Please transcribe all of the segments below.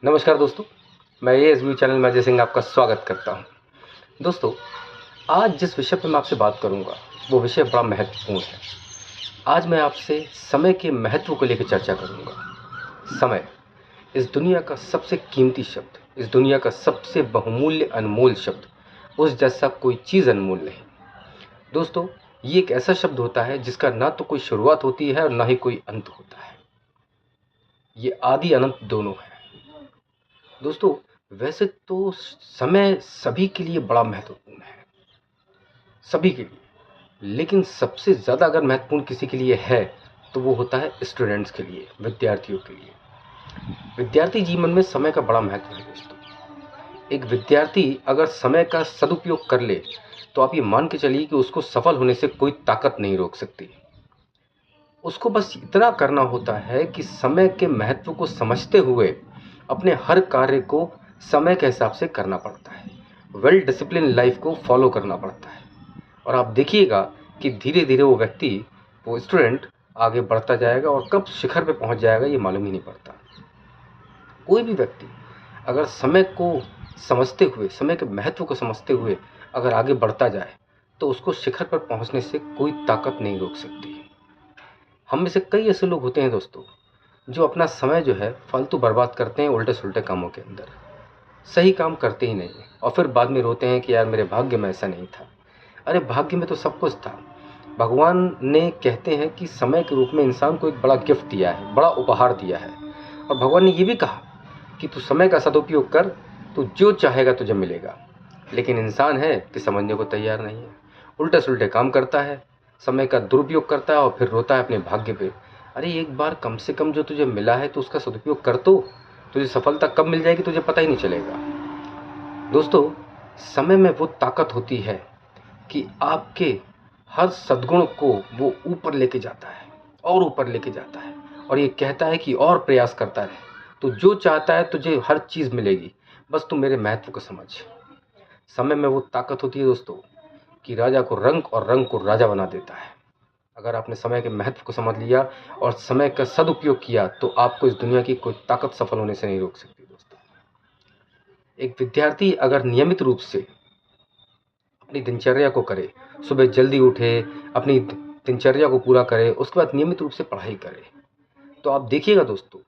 नमस्कार दोस्तों, मैं एएसबी चैनल में अजय सिंह आपका स्वागत करता हूं। दोस्तों, आज जिस विषय पर मैं आपसे बात करूंगा वो विषय बड़ा महत्वपूर्ण है। आज मैं आपसे समय के महत्व को लेकर चर्चा करूंगा। समय इस दुनिया का सबसे कीमती शब्द, इस दुनिया का सबसे बहुमूल्य अनमोल शब्द, उस जैसा कोई चीज़ अनमोल नहीं। दोस्तों, ये एक ऐसा शब्द होता है जिसका ना तो कोई शुरुआत होती है और ना ही कोई अंत होता है। ये आदि अनंत दोनों है। दोस्तों, वैसे तो समय सभी के लिए बड़ा महत्वपूर्ण है, सभी के लिए। लेकिन सबसे ज़्यादा अगर महत्वपूर्ण किसी के लिए है तो वो होता है स्टूडेंट्स के लिए, विद्यार्थियों के लिए। विद्यार्थी जीवन में समय का बड़ा महत्व है दोस्तों। एक विद्यार्थी अगर समय का सदुपयोग कर ले तो आप ये मान के चलिए कि उसको सफल होने से कोई ताकत नहीं रोक सकती। उसको बस इतना करना होता है कि समय के महत्व को समझते हुए अपने हर कार्य को समय के हिसाब से करना पड़ता है। वेल डिसिप्लिन लाइफ को फॉलो करना पड़ता है। और आप देखिएगा कि धीरे धीरे वो व्यक्ति, वो स्टूडेंट आगे बढ़ता जाएगा और कब शिखर पे पहुंच जाएगा ये मालूम ही नहीं पड़ता। कोई भी व्यक्ति अगर समय को समझते हुए, समय के महत्व को समझते हुए अगर आगे बढ़ता जाए तो उसको शिखर पर पहुंचने से कोई ताकत नहीं रोक सकती। हम में से कई ऐसे लोग होते हैं दोस्तों जो अपना समय जो है फालतू बर्बाद करते हैं उल्टे सुलटे कामों के अंदर, सही काम करते ही नहीं और फिर बाद में रोते हैं कि यार मेरे भाग्य में ऐसा नहीं था। अरे भाग्य में तो सब कुछ था। भगवान ने कहते हैं कि समय के रूप में इंसान को एक बड़ा गिफ्ट दिया है, बड़ा उपहार दिया है। और भगवान ने ये भी कहा कि तू समय का सदुपयोग कर, तू जो चाहेगा तुझे मिलेगा। लेकिन इंसान है कि समझने को तैयार नहीं है, उल्टे सुलटे काम करता है, समय का दुरुपयोग करता है और फिर रोता है अपने भाग्य पे। अरे एक बार कम से कम जो तुझे मिला है तो उसका सदुपयोग कर, तो तुझे सफलता कब मिल जाएगी तुझे पता ही नहीं चलेगा। दोस्तों, समय में वो ताकत होती है कि आपके हर सद्गुण को वो ऊपर लेके जाता है और ऊपर लेके जाता है और ये कहता है कि और प्रयास करता रहे, तो जो चाहता है तुझे हर चीज़ मिलेगी, बस तू मेरे महत्व को समझ। समय में वो ताकत होती है दोस्तों कि राजा को रंक और रंक को राजा बना देता है। अगर आपने समय के महत्व को समझ लिया और समय का सदुपयोग किया तो आपको इस दुनिया की कोई ताकत सफल होने से नहीं रोक सकती दोस्तों। एक विद्यार्थी अगर नियमित रूप से अपनी दिनचर्या को करे, सुबह जल्दी उठे, अपनी दिनचर्या को पूरा करे, उसके बाद नियमित रूप से पढ़ाई करे, तो आप देखिएगा दोस्तों,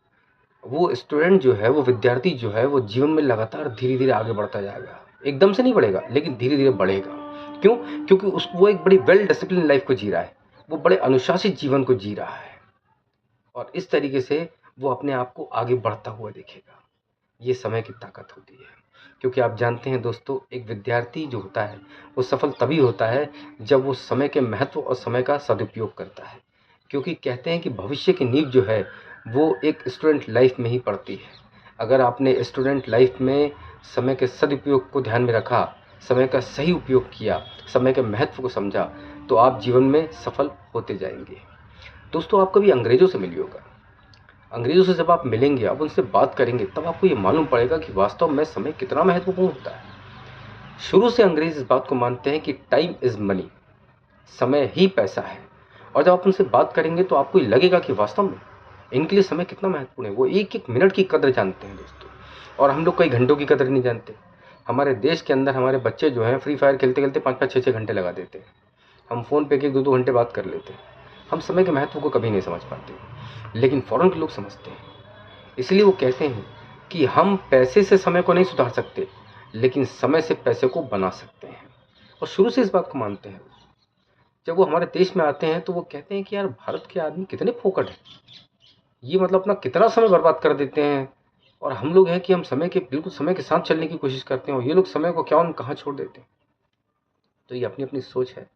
वो स्टूडेंट जो है, वो विद्यार्थी जो है, वो जीवन में लगातार धीरे धीरे आगे बढ़ता जाएगा। एकदम से नहीं बढ़ेगा लेकिन धीरे धीरे बढ़ेगा। क्यों? क्योंकि वो एक बड़ी वेल डिसिप्लिन लाइफ को जी रहा है, वो बड़े अनुशासित जीवन को जी रहा है और इस तरीके से वो अपने आप को आगे बढ़ता हुआ देखेगा। ये समय की ताकत होती है। क्योंकि आप जानते हैं दोस्तों, एक विद्यार्थी जो होता है वो सफल तभी होता है जब वो समय के महत्व और समय का सदुपयोग करता है। क्योंकि कहते हैं कि भविष्य की नींव जो है वो एक स्टूडेंट लाइफ में ही पड़ती है। अगर आपने स्टूडेंट लाइफ में समय के सदुपयोग को ध्यान में रखा, समय का सही उपयोग किया, समय के महत्व को समझा, तो आप जीवन में सफल होते जाएंगे। दोस्तों, आप कभी अंग्रेजों से मिलिए होगा। अंग्रेजों से जब आप मिलेंगे, आप उनसे बात करेंगे, तब आपको ये मालूम पड़ेगा कि वास्तव में समय कितना महत्वपूर्ण होता है। शुरू से अंग्रेज इस बात को मानते हैं कि टाइम इज़ मनी, समय ही पैसा है। और जब आप उनसे बात करेंगे तो आपको ये लगेगा कि वास्तव में इनके लिए समय कितना महत्वपूर्ण है। वो एक एक मिनट की कदर जानते हैं दोस्तों, और हम लोग कई घंटों की कदर नहीं जानते। हमारे देश के अंदर हमारे बच्चे जो हैं फ्री फायर खेलते खेलते 5-5, 6-6 घंटे लगा देते हैं। हम फ़ोन पे के 2-2 घंटे बात कर लेते हैं। हम समय के महत्व को कभी नहीं समझ पाते, लेकिन फ़ौरन के लोग समझते हैं। इसलिए वो कहते हैं कि हम पैसे से समय को नहीं सुधार सकते, लेकिन समय से पैसे को बना सकते हैं। और शुरू से इस बात को मानते हैं। जब वो हमारे देश में आते हैं तो वो कहते हैं कि यार भारत के आदमी कितने फोकट हैं, ये मतलब अपना कितना समय बर्बाद कर देते हैं। और हम लोग हैं कि हम समय के बिल्कुल समय के साथ चलने की कोशिश करते हैं और ये लोग समय को क्या कहाँ छोड़ देते हैं। तो ये अपनी अपनी सोच है।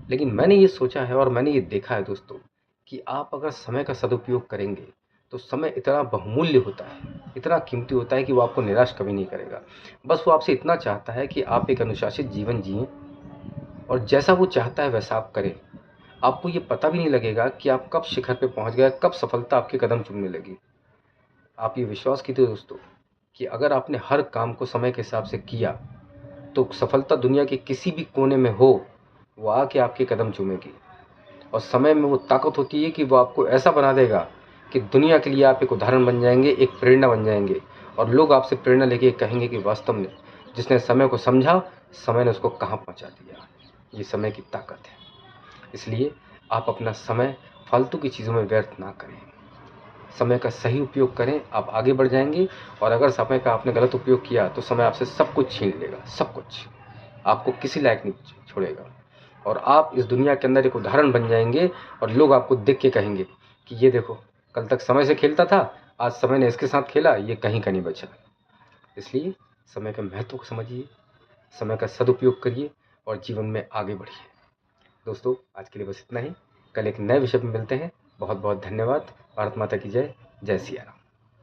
लेकिन मैंने ये सोचा है और मैंने ये देखा है दोस्तों कि आप अगर समय का सदुपयोग करेंगे तो समय इतना बहुमूल्य होता है, इतना कीमती होता है कि वो आपको निराश कभी नहीं करेगा। बस वो आपसे इतना चाहता है कि आप एक अनुशासित जीवन जिएं और जैसा वो चाहता है वैसा आप करें। आपको ये पता भी नहीं लगेगा कि आप कब शिखर पे पहुंच गए, कब सफलता आपके कदम चूमने लगी। आप ये विश्वास कीजिए दोस्तों कि अगर आपने हर काम को समय के हिसाब से किया तो सफलता दुनिया के किसी भी कोने में हो, वो आके आपके कदम चूमेगी। और समय में वो ताकत होती है कि वो आपको ऐसा बना देगा कि दुनिया के लिए आप एक उदाहरण बन जाएंगे, एक प्रेरणा बन जाएंगे और लोग आपसे प्रेरणा लेके कहेंगे कि वास्तव में जिसने समय को समझा, समय ने उसको कहाँ पहुँचा दिया। ये समय की ताकत है। इसलिए आप अपना समय फालतू की चीज़ों में व्यर्थ ना करें, समय का सही उपयोग करें, आप आगे बढ़ जाएंगे। और अगर समय का आपने गलत उपयोग किया तो समय आपसे सब कुछ छीन लेगा, सब कुछ, आपको किसी लायक नहीं छोड़ेगा। और आप इस दुनिया के अंदर एक उदाहरण बन जाएंगे और लोग आपको देख के कहेंगे कि ये देखो, कल तक समय से खेलता था, आज समय ने इसके साथ खेला, ये कहीं का नहीं बचा। इसलिए समय के महत्व को समझिए, समय का सदुपयोग करिए और जीवन में आगे बढ़िए। दोस्तों, आज के लिए बस इतना ही। कल एक नए विषय में मिलते हैं। बहुत बहुत धन्यवाद। भारत माता की जय। जय सिया राम।